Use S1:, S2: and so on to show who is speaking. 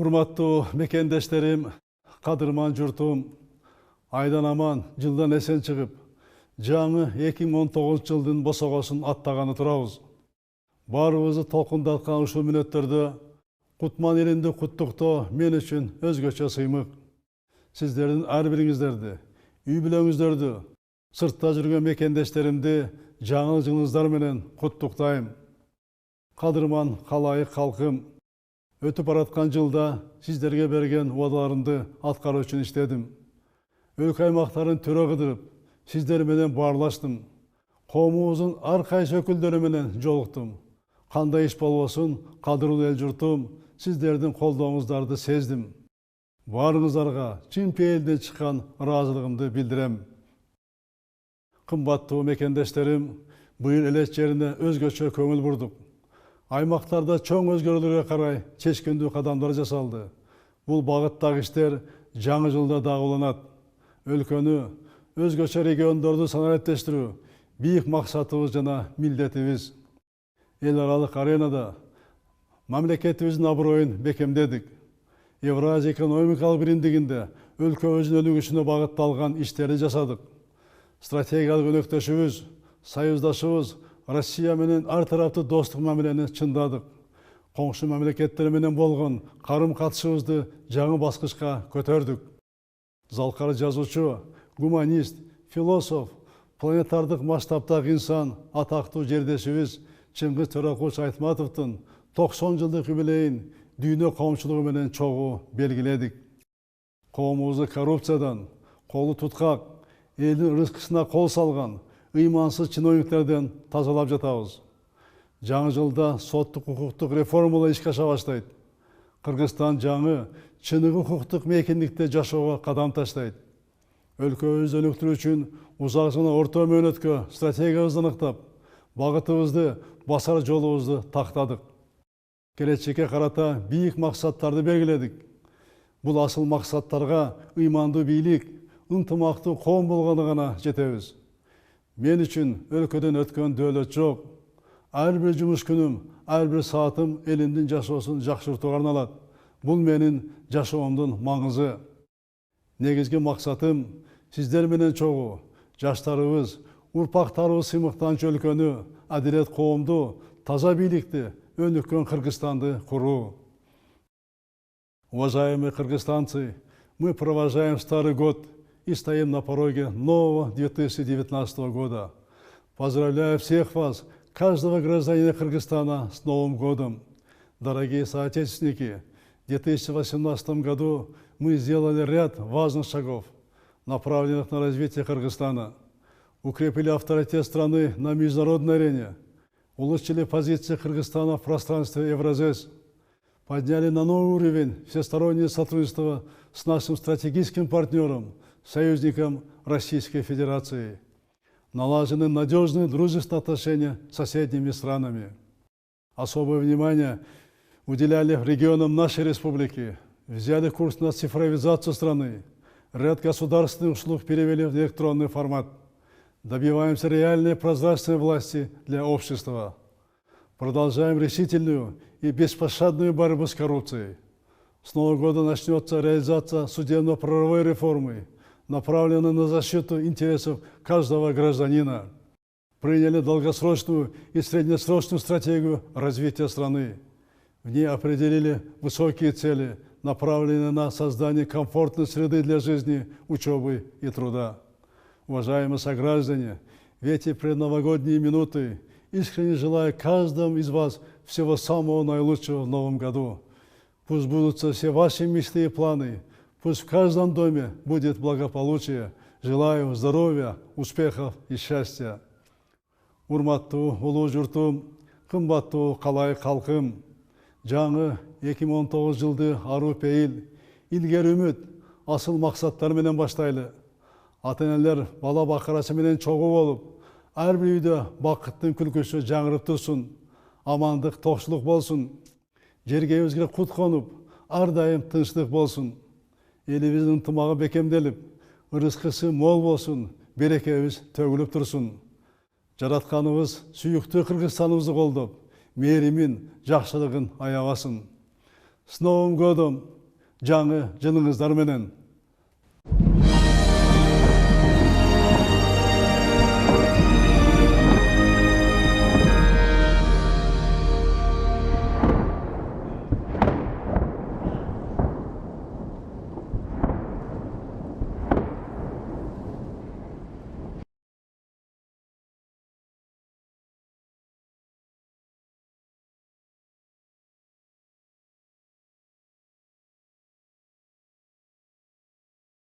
S1: Урматтуу мекендештерим, кадырман журтум, айдан аман, жылдан эсен чыгып, жаңы 2019 жылдын босогосун аттаганы турабыз. Баарыбызды толкундаткан ушул мүнөттөрдө Кутман элинди куттуктоо мен үчүн өзгөчө сыймык. Сиздердин ар бириңиздерди, үй бүлөңүздөрдү, сыртта жүргөн мекендештеримди жаңы жылыңыздар менен куттуктайм. Кадырман калайык калкым, өтүп бараткан жылда сиздерге берген убадаларымды аткаруу үчүн иштедим. Өлкө аймактарын төрө кыдырып, сиздер менен баарлаштым. Коомубуздун ар кайсы өкүлдөрү менен жолуктум. Кандай иш болбосун, кадырлуу эл журтум, сиздердин колдооңуздарды сездим. Баарыңыздарга чын пейилден чыккан ыраазылыгымды билдирем. Кымбаттуу мекендештерим, быйыл элес жерине өзгөчө көңүл бурдук. Аймактарда чоң өзгөрүүлөргө карай чечкиндүү кадамдар жасалды. Бул багыттагы иштер жаңы жылда дагы уланат. Өлкөнү, өзгөчө региондорду санариптештирүү бийик максатыбыз жана милдетибиз. Эл аралык аренада мамлекетибиздин аброюн бекемдедик. Евразия экономикалык биримдигинде өлкө өзүнүн күчүнө багытталган иштерди жасадык. Стратегиялык өнөктөшүбүз, союздашыбыз Россия менен ар тараптуу достук мамилени чындадык. Коңшу мамлекеттер менен болгон карым-катышыбызды жаңы баскычка көтөрдүк. Залкар жазуучу, гуманист, философ, планетардык масштабтагы инсан, атактуу жердешибиз Чыңгыз Төрөкулович Айтматовдун 90 жылдык юбилейин дүйнө коомчулугу менен чогуу белгиледик. Коомубузду коррупциядан, колу туткак, элдин рызкысына кол салган ыймансыз чиновниктерден тазалап жатабыз. Жаңы жылда соттук укуктук реформалар ишке аша баштайт. Кыргызстан жаңы чыныгы укуктук мейкиндикте жашоого кадам таштайт. Өлкөбүздү өнүктүрүү үчүн узак жана орто мөөнөткө стратегиябызды аныктап, багытыбызды, басар жолубузду тактадык. Келечекке карата бийик максаттарды белгиледик. Бул асыл максаттарга ыймандуу бийлик, ынтымактуу коом болгону гана жетебиз. Мен үчүн өлкөдөн өткөн дөөлөт жок. Ар бир жумуш күнүм, ар бир саатым элимдин жашоосун жакшыртууга арналат. Бул менин жашоомдун маңызы. Негизги максатым сиздер менен чогуу, жаштарыбыз, урпактарыбыз сыймыктанчу өлкөнү, адилет коомду, таза бийликти, өнүккөн Кыргызстанды куруу. Уважаемые кыргызстанцы, мы провожаем старый год и стоим на пороге нового 2019 года. Поздравляю всех вас, каждого гражданина Кыргызстана, с Новым годом. Дорогие соотечественники, в 2018 году мы сделали ряд важных шагов, направленных на развитие Кыргызстана. Укрепили авторитет страны на международной арене, улучшили позиции Кыргызстана в пространстве Евразес, подняли на новый уровень всестороннее сотрудничество с нашим стратегическим партнером, союзником Российской Федерации. Налажены надежные дружественные отношения с соседними странами. Особое внимание уделяли регионам нашей республики, взяли курс на цифровизацию страны, ряд государственных услуг перевели в электронный формат. Добиваемся реальной прозрачной власти для общества. Продолжаем решительную и беспощадную борьбу с коррупцией. С Нового года начнется реализация судебно-правовой реформы, направленной на защиту интересов каждого гражданина. Приняли долгосрочную и среднесрочную стратегию развития страны. В ней определили высокие цели, направленные на создание комфортной среды для жизни, учебы и труда. Уважаемые сограждане, в эти предновогодние минуты искренне желаю каждому из вас всего самого наилучшего в новом году. Пусть сбудутся все ваши мечты и планы, пусть в каждом доме будет благополучие. Желаю здоровья, успехов и счастья. Урматтуу улуу журтум, кымбаттуу калайык калкым, жаңы 2019 жылды аруу пейил, илгери үмүт, асыл максаттар менен баштайлы. Ата-энелер бала бакырасы менен чогуу болуп, ар бир үйдө бакыттын күлкүсү жаңырып турсун, амандык, токчулук болсун, жергебизге кут конуп, ар дайым тынчтык болсун. Элибиздин ынтымагы бекемделип, рызкысы мол болсун, берекебиз төгүлүп турсун. Жаратканыбыз сүйүктүү Кыргызстаныбызды колдоп, мээримин, жакшылыгын аябасын. С Новым годом! жаңы жылыңыздар менен.